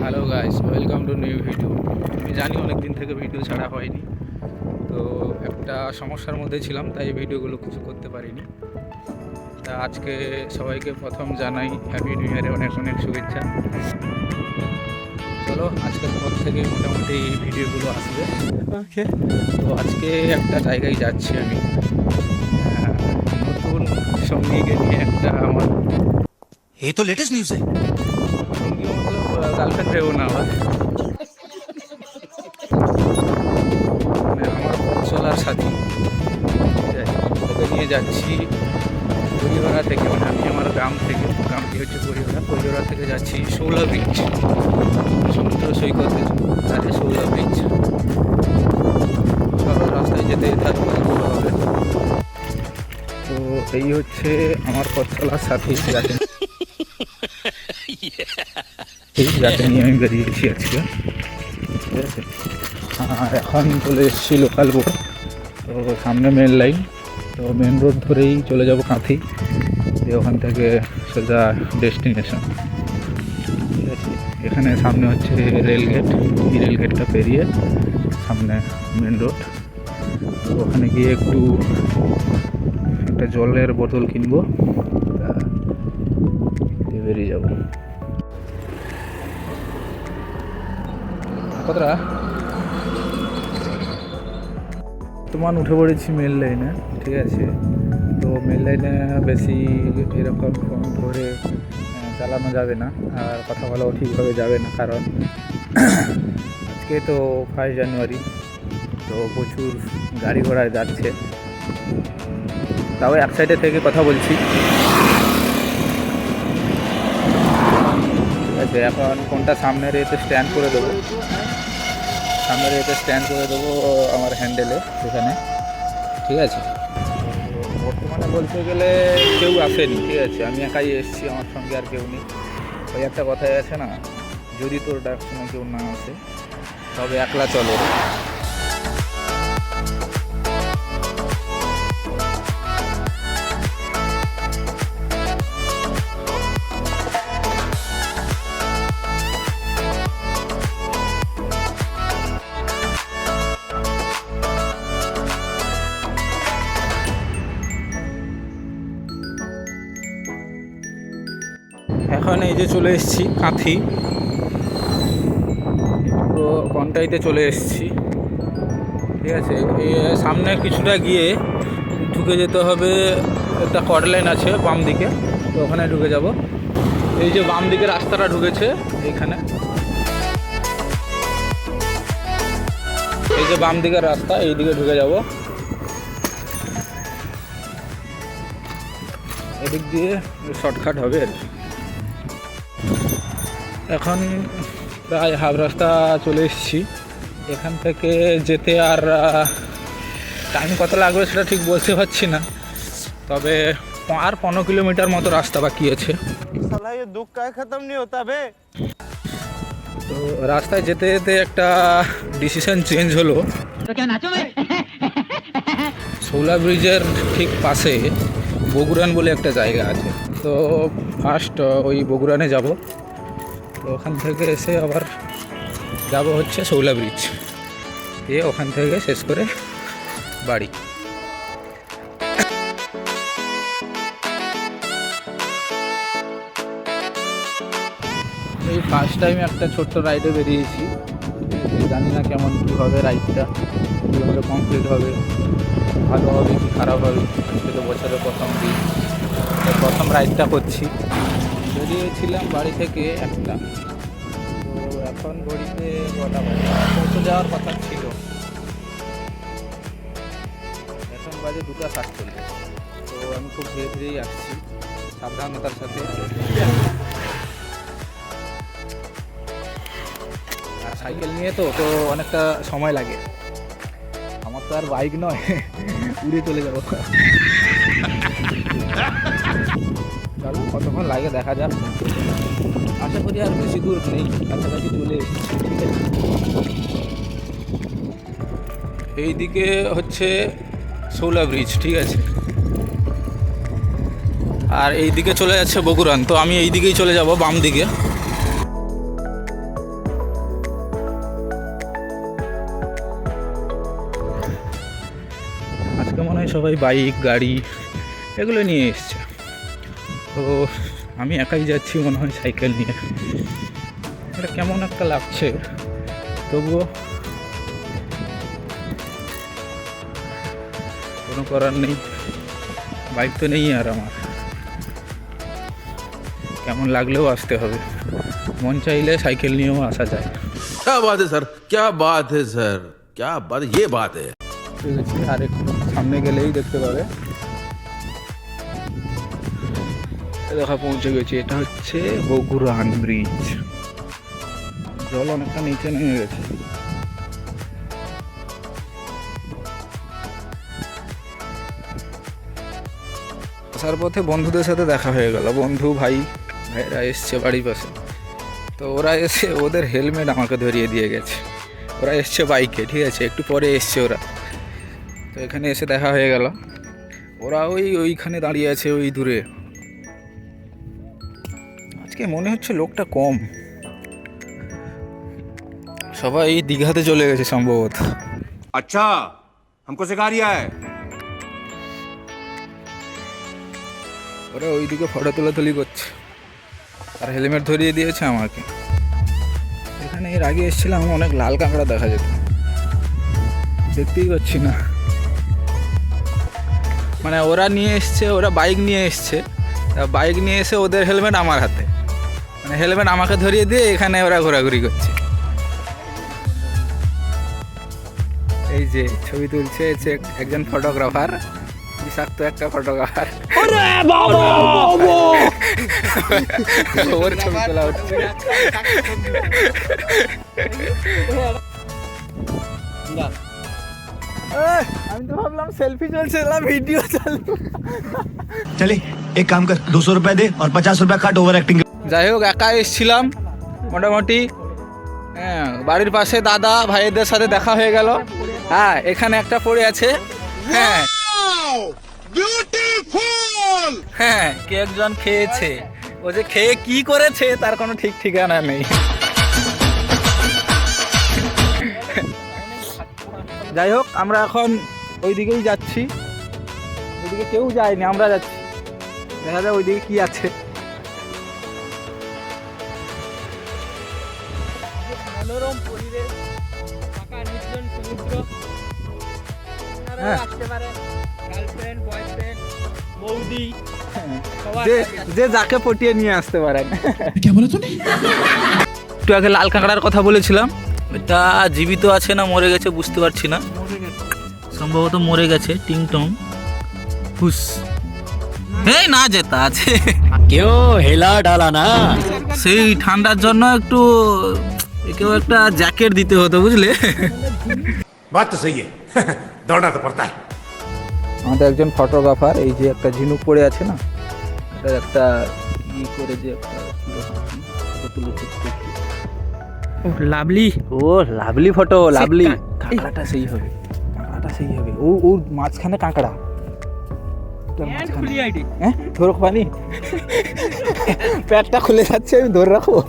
Hello guys, welcome to new video. আমি জানি অনেক দিন থেকে ভিডিও ছাড়া হয়নি, তো একটা সমস্যার মধ্যে ছিলাম, তাই ভিডিওগুলো কিছু করতে পারিনি। তা আজকে সবাইকে প্রথম জানাই হ্যাপি নিউ ইয়ারে অনেক অনেক শুভেচ্ছা। চলো আজকের পর থেকে মোটামুটি ভিডিওগুলো আসবে। ওকে, তো আজকে একটা জায়গায় যাচ্ছি আমি, নতুন সঙ্গীকে নিয়ে। একটা আমার ये तो लेटेस्ट न्यूज़ है। সঙ্গী মতলব গার্লফ্রেন্ড রেও না, আবার মানে আমার পথ চলার সাথী। ঠিক আছে, ওকে নিয়ে যাচ্ছি পরিওরা থেকে, মানে আমি আমার গ্রাম থেকে, গ্রামটি হচ্ছে পরিওরা থেকে যাচ্ছি শৌলা ব্রিজ, সমুদ্র সৈকতের ধারে শৌলা ব্রিজ। চলো রাস্তায় যেতে যেতে আর কথা বলা হবে। তো এই হচ্ছে আমার পথ চলার সাথী, যাকে নিয়ে আমি বেরিয়েছি আজকে। ঠিক আছে, আর এখন চলে এসেছি লোকাল বোর্ড, তো সামনে মেন লাইন, তো মেন রোড ধরেই চলে যাব কাঁথি, দিয়ে ওখান থেকে সোজা ডেস্টিনেশন। ঠিক আছে, এখানে সামনে হচ্ছে রেলগেট, এই রেলগেটটা পেরিয়ে সামনে মেন রোড। তো ওখানে গিয়ে একটা জলের বোতল কিনবো, দিয়ে বেরিয়ে যাবো। কতটা বর্তমান উঠে পড়েছি মেল লাইনে। ঠিক আছে, তো মেল লাইনে বেশি এরকম ফোন ধরে চালানো যাবে না, আর কথা বলাও ঠিকভাবে যাবে না, কারণ আজকে তো 1 জানুয়ারি, তো প্রচুর গাড়ি ঘোড়া যাচ্ছে। তাও এক সাইডে থেকে কথা বলছি। ঠিক আছে, এখন ফোনটা সামনের এতে স্ট্যান্ড করে দেবো, আমার হ্যান্ডেলে সেখানে। ঠিক আছে, বর্তমানে বলতে গেলে কেউ আসেনি। ঠিক আছে, আমি একাই এসেছি, আমার সঙ্গে আর কেউ নেই। ওই একটা কথাই আছে না, যদি তোর ডাক শুনে কেউ না আসে তবে একলা চলো। এখন এই যে চলে এসেছি কাঁথি, পুরো কন্টাইতে চলে এসেছি। ঠিক আছে, এই সামনে কিছুটা গিয়ে ঢুকে যেতে হবে, একটা কট লাইন আছে বাম দিকে, তো ওখানে ঢুকে যাব। এই যে বাম দিকে রাস্তাটা ঢুকেছে এইখানে, এই যে বাম দিকের রাস্তা, এই দিকে ঢুকে যাব। এদিক দিয়ে শর্টকাট হবে আর কি। এখন প্রায় হাফ রাস্তা চলে এসেছি, এখান থেকে যেতে আর টাইম কত লাগবে সেটা ঠিক বলতে পারছি না, তবে আর 15 কিলোমিটার মতো রাস্তা বাকি আছে। তো রাস্তায় যেতে যেতে একটা ডিসিশন চেঞ্জ হলো। শৌলা ব্রিজের ঠিক পাশে বগুড়ান বলে একটা জায়গা আছে, তো ফার্স্ট ওই বগুড়ানে যাব, তো ওখান থেকে এসে আবার যাব হচ্ছে শৌলা ব্রিজ, দিয়ে ওখান থেকে শেষ করে বাড়ি। এই ফার্স্ট টাইম একটা ছোট্ট রাইডে বেরিয়েছি, জানি না কেমন কী হবে রাইডটা, কীভাবে কমপ্লিট হবে, ভালো হবে কি খারাপ হবে। আজকে তো বছরের প্রথম দিন, প্রথম রাইডটা করছি। বেরিয়েছিলাম বাড়ি থেকে একটা, তো এখন ঘড়িতে কটা বাজে, পৌঁছে যাওয়ার কথা ছিল, এখন বাজে 2:47। তো আমি খুব ধীরে ধীরেই আসছি, সাবধানতার সাথে। আর সাইকেল নিয়ে তো অনেকটা সময় লাগে, আমার তো আর বাইক নয়, উড়ে চলে যাবো। চলো কতক্ষণ লাগে দেখা যাক, আশা করি আর বেশি দূর নেই, কাছাকাছি চলে এসেছি। ঠিক আছে, এইদিকে হচ্ছে শৌলা ব্রিজ। ঠিক আছে, আর এই দিকে চলে যাচ্ছে বগুড়ান, তো আমি এই দিকেই চলে যাব বাম দিকে। আজকে মনে হয় সবাই বাইক গাড়ি এগুলো নিয়ে এসছে, তো আমি একাই যাচ্ছি মনে হয় সাইকেল নিয়ে। এটা কেমন একটা লাগছে, তবুও কোনো করার নেই, বাইক তো নেই আর আমার, কেমন লাগলেও আসতে হবে। মন চাইলে সাইকেল নিয়েও আসা যায়। क्या बात है सर, क्या बात है सर, क्या बात, ये बात है। ঠিক আছে, আর একটু সামনে গেলেই দেখতে পাবে, দেখা পৌঁছে গেছি। এটা হচ্ছে বগুড়ান ব্রিজ। জল অনেকটা নিচে নেমে গেছে। আসার পথে বন্ধুদের সাথে দেখা হয়ে গেল, বন্ধু ভাইরা এসছে বাড়ির পাশে, তো ওরা এসে ওদের হেলমেট আমাকে ধরিয়ে দিয়ে গেছে। ওরা এসছে বাইকে, ঠিক আছে, একটু পরে এসছে ওরা, তো এখানে এসে দেখা হয়ে গেল। ওরা ওইখানে দাঁড়িয়ে আছে ওই দূরে। আজকে মনে হচ্ছে লোকটা কম, সবাই দীঘাতে চলে গেছে সম্ভবত। अच्छा हमको सिखा रिया है। ওরা ওইদিকে ফটো তোলাতুলি করছে, আর হেলমেট ধরিয়ে দিয়েছে আমাকে। এখানে এর আগে এসেছিলাম, অনেক লাল কাঁকড়া দেখা যেত, দেখতেই পাচ্ছি না। মানে ওরা নিয়ে এসছে, ওরা বাইক নিয়ে এসছে, বাইক নিয়ে এসে ওদের হেলমেট আমার হাতে, মানে হেলমেট আমাকে ধরিয়ে দিয়ে এখানে ওরা ঘোরাঘুরি করছে। এই যে ছবি তুলছে একজন ফটোগ্রাফার, বিষাক্ত একটা ফটোগ্রাফার। ওর ছবি তোলা হচ্ছে। আমি তো ভাবলাম সেলফি চলছে, ভিডিও চলছে। चले एक काम कर, 200 रुपए दे और 50 रुपए काट ओवर एक्टिंग। যাই হোক, একা এসেছিলাম মোটামুটি। হ্যাঁ, বাড়ির পাশে দাদা ভাইদের সাথে দেখা হয়ে গেল। হ্যাঁ, এখানে একটা পড়ে আছে। হ্যাঁ হ্যাঁ, কে একজন খেয়েছে, ও যে খেয়ে কি করেছে তার কোনো ঠিক ঠিকানা নেই। যাই হোক, আমরা এখন ওই দিকেই যাচ্ছি, ওইদিকে কেউ যায়নি, আমরা যাচ্ছি। দেখা যায় ওইদিকে কি আছে। মনোরম পরিবেশ, ফাঁকা নির্জন সমুদ্র, আসতে পারে গার্লফ্রেন্ড বয়ফ্রেন্ড বৌদি, যে যাকে পটিয়ে নিয়ে আসতে পারেন। একটু আগে লাল কাঁকড়ার কথা বলেছিলাম, এটা জীবিত আছে না মরে গেছে বুঝতে পারছি না, সম্ভবত মরে গেছে। টিং টং হুস, এই না যেতা আছে, क्यों हिला डाला ना। সেই ঠান্ডার জন্য একটু কেউ একটা জ্যাকেট দিতে হতো, বুঝলে। बात तो सही है। दौड़ना तो पड़ता है। আমাদের একজন ফটোগ্রাফার, এই যে একটা ঝিনুক পড়ে আছে না, এটা একটা ই করে যে একটা লাভলি, ও লাভলি ফটো, লাভলি। কাঁকড়াটা সেই হবে, কাঁকড়াটা সেই হবে। ওর মাঝখানে কাঁকড়া, হ্যাঁ ধরো পানি, প্যাটটা খুলে যাচ্ছে, আমি ধরে রাখবো।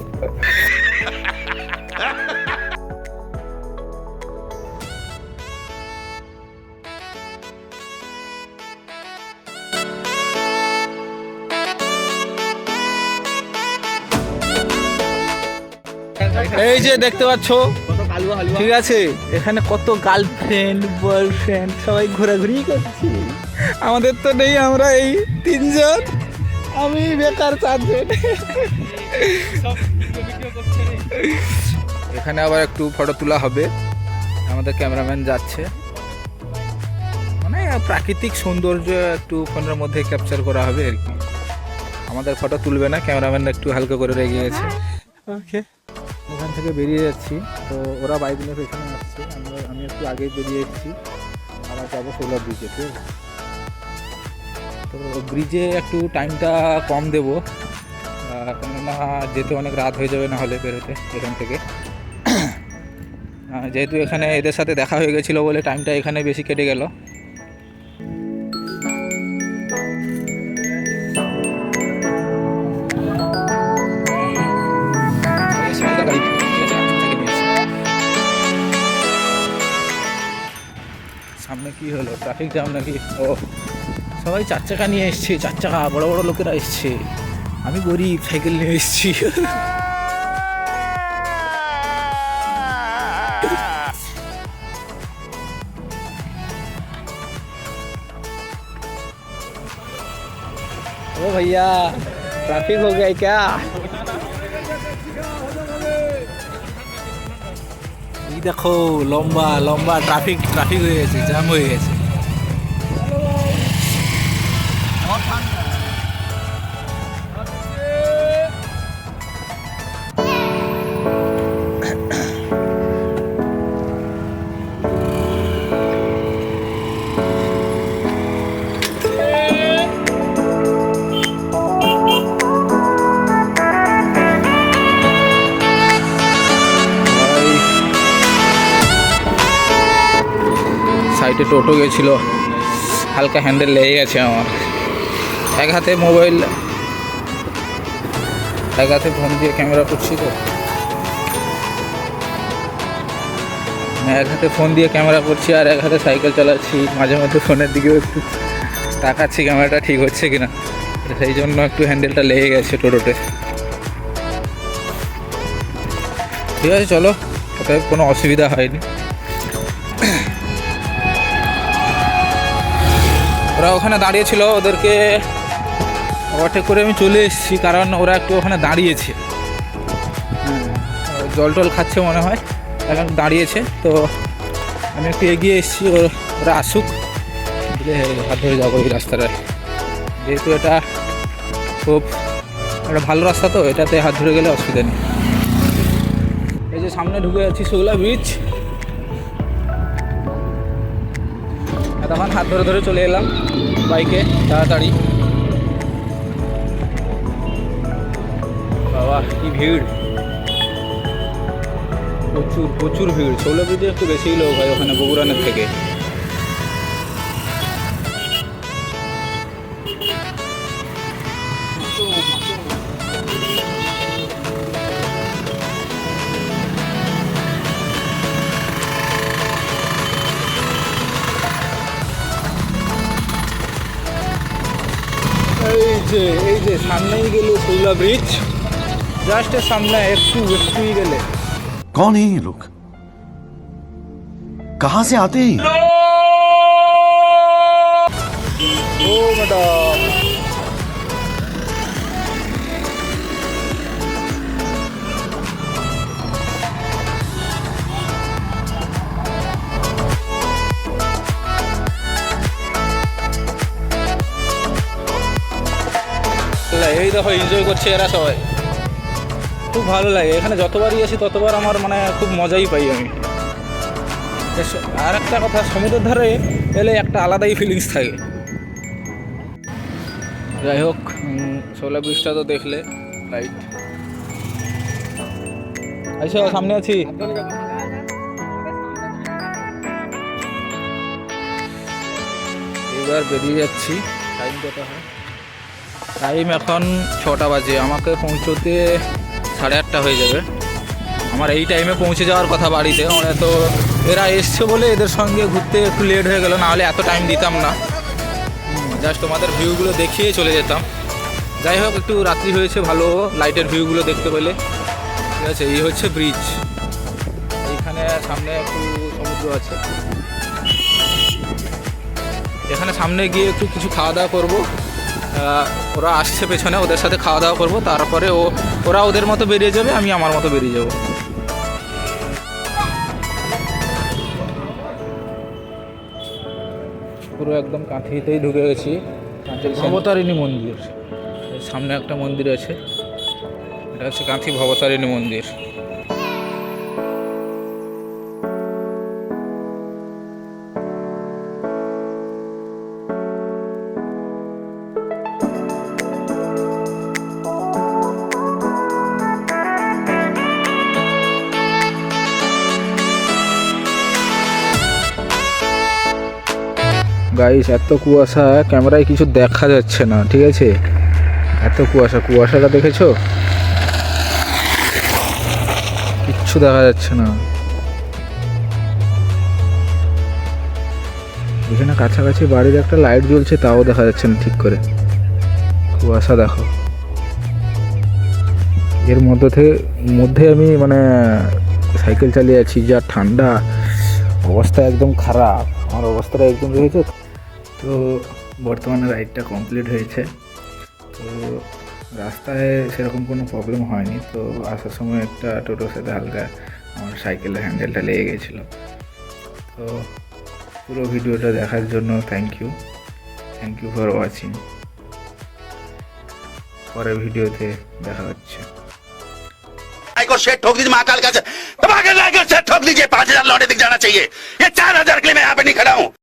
এই যে দেখতে পাচ্ছ, ঠিক আছে, এখানে কত গার্লফ্রেন্ড বয়ফ্রেন্ড সবাই ঘোরাঘুরি করছে। আমাদের তো নেই, আমরা এই তিনজন, আমি বেকার চারজন। এখানে আবার একটু ফটো তোলা হবে, আমাদের ক্যামেরাম্যান যাচ্ছে। মানে প্রাকৃতিক সৌন্দর্য একটু ফোনের মধ্যে ক্যাপচার করা হবে আর কি। আমাদের ফটো তুলবে না, ক্যামেরাম্যান একটু হালকা করে রেগে গেছে। ওকে, এখান থেকে বেরিয়ে যাচ্ছি, তো ওরা বাইক নিয়ে পেছনে আসছে, আমি একটু আগে বেরিয়ে এসেছি, আবার যাবো সোলার ব্রিজে। ঠিক আছে, তো ব্রিজে একটু টাইমটা কম দেবো, কেননা যেতে অনেক রাত হয়ে যাবে না হলে বেরোতে এখান থেকে। যেহেতু এখানে এদের সাথে দেখা হয়ে গেছিলো বলে টাইমটা এখানে বেশি কেটে গেল। সামনে কি হলো, ট্রাফিক জ্যাম নাকি? ও সবাই চার চাকা নিয়ে এসছে, চার চাকা বড় বড় লোকেরা এসছে, আমি গরিব সাইকেল নিয়ে এসছি। ओ भैया ट्रैफिक हो गया है क्या? এই দেখো লম্বা লম্বা ট্রাফিক হয়ে গেছে, জ্যাম হয়ে গেছে। সাইডে টোটো গেছিল, হালকা হ্যান্ডেল লেগে গেছে আমার। এক হাতে মোবাইল, এক হাতে ফোন দিয়ে ক্যামেরা করছি তো, এক হাতে ফোন দিয়ে ক্যামেরা করছি আর এক হাতে সাইকেল চালাচ্ছি। মাঝে মধ্যে ফোনের দিকেও একটু তাকাচ্ছি ক্যামেরাটা ঠিক হচ্ছে কিনা, সেই জন্য একটু হ্যান্ডেলটা লেগে গেছে টোটোতে। ঠিক আছে চলো, অতএব কোনো অসুবিধা হয়নি। ওরা ওখানে দাঁড়িয়েছিল, ওদেরকে ওভারটেক করে আমি চলে এসেছি, কারণ ওরা একটু ওখানে দাঁড়িয়েছে, জল টল খাচ্ছে মনে হয়, এখন দাঁড়িয়েছে। তো আমি একটু এগিয়ে এসেছি, ওরা আসুক, দিলে হাত ধরে যাবো এই রাস্তাটায়। যেহেতু এটা খুব একটা ভালো রাস্তা, তো এটাতে হাত ধরে গেলে অসুবিধা নেই। এই যে সামনে ঢুকে যাচ্ছি শুগলা বিচ, তখন হাত ধরে ধরে চলে এলাম বাইকে তাড়াতাড়ি। বাবা কি ভিড়, প্রচুর প্রচুর ভিড়। শৌলা ব্রিজে একটু বেশিই লোক হয় ওখানে বগুড়ানের থেকে। এই যে সামনেই গেলে শৌলা ব্রিজ, জাস্ট সামনে একটুই গেলে। कौन है ये लोग, कहां से आते हैं? ও ম্যাডাম, এই দেখো এনজয় করছে এরা সবাই, খুব ভালো লাগে। এখানে যতবারই আসি ততবার আমার মানে খুব মজাই পাই আমি। আর একটা কথা, সমুদ্রের ধারে এলে একটা আলাদাই ফিলিংস থাকে। যাই হোক, শৌলা ব্রিজটা তো দেখলে, রাইট আচ্ছা সামনে আছি। এবার বেরিয়ে যাচ্ছি। টাইম কত হয়? টাইম এখন 6টা বাজে, আমাকে পৌঁছতে 8:30 হয়ে যাবে। আমার এই টাইমে পৌঁছে যাওয়ার কথা বাড়িতে, মানে তো এরা এসছে বলে এদের সঙ্গে ঘুরতে একটু লেট হয়ে গেল, নাহলে এত টাইম দিতাম না, জাস্ট তোমাদের ভিউগুলো দেখিয়ে চলে যেতাম। যাই হোক, একটু রাত্রি হয়েছে, ভালো লাইটের ভিউগুলো দেখতে পেলে। ঠিক আছে, এই হচ্ছে ব্রিজ, এইখানে সামনে একটু সমুদ্র আছে। এখানে সামনে গিয়ে একটু কিছু খাওয়া দাওয়া করবো, ওরা আসছে পেছনে, ওদের সাথে খাওয়া দাওয়া করবো, তারপরে ওরা ওদের মতো বেরিয়ে যাবে, আমি আমার মতো বেরিয়ে যাব। পুরো একদম কাঁথিতেই ঢুকে গেছি। ভবতারিণী মন্দির, সামনে একটা মন্দির আছে, এটা হচ্ছে কাঁথি ভবতারিণী মন্দির। গাইস এত কুয়াশা, ক্যামেরায় কিছু দেখা যাচ্ছে না, ঠিক আছে, এত কুয়াশা, কুয়াশাটা দেখেছো, কিচ্ছু দেখা যাচ্ছে না। এখানে কাছাকাছি বাড়ির একটা লাইট জ্বলছে, তাও দেখা যাচ্ছে না ঠিক করে। কুয়াশা দেখো। এর মধ্যে আমি মানে সাইকেল চালিয়ে আছি, যা ঠান্ডা, অবস্থা একদম খারাপ। আমার অবস্থাটা একদম রয়েছে। তো বর্তমানে রাইডটা কমপ্লিট হয়েছে। তো রাস্তায় সেরকম কোনো প্রবলেম হয়নি। তো আসার সময় একটা টোটোর সাথে হালকা আমার সাইকেলের হ্যান্ডেলটা লেগে গেছিলো। তো পুরো ভিডিওটা দেখার জন্য থ্যাংক ইউ ফর ওয়াচিং। পরের ভিডিওতে দেখা হচ্ছে। को शेट ठोक दीजिए महाकाल का ठोक दीजिए 5,000 लौटे दिख जाना चाहिए। ये 4,000 के लिए मैं यहाँ पे नहीं खड़ा हूँ।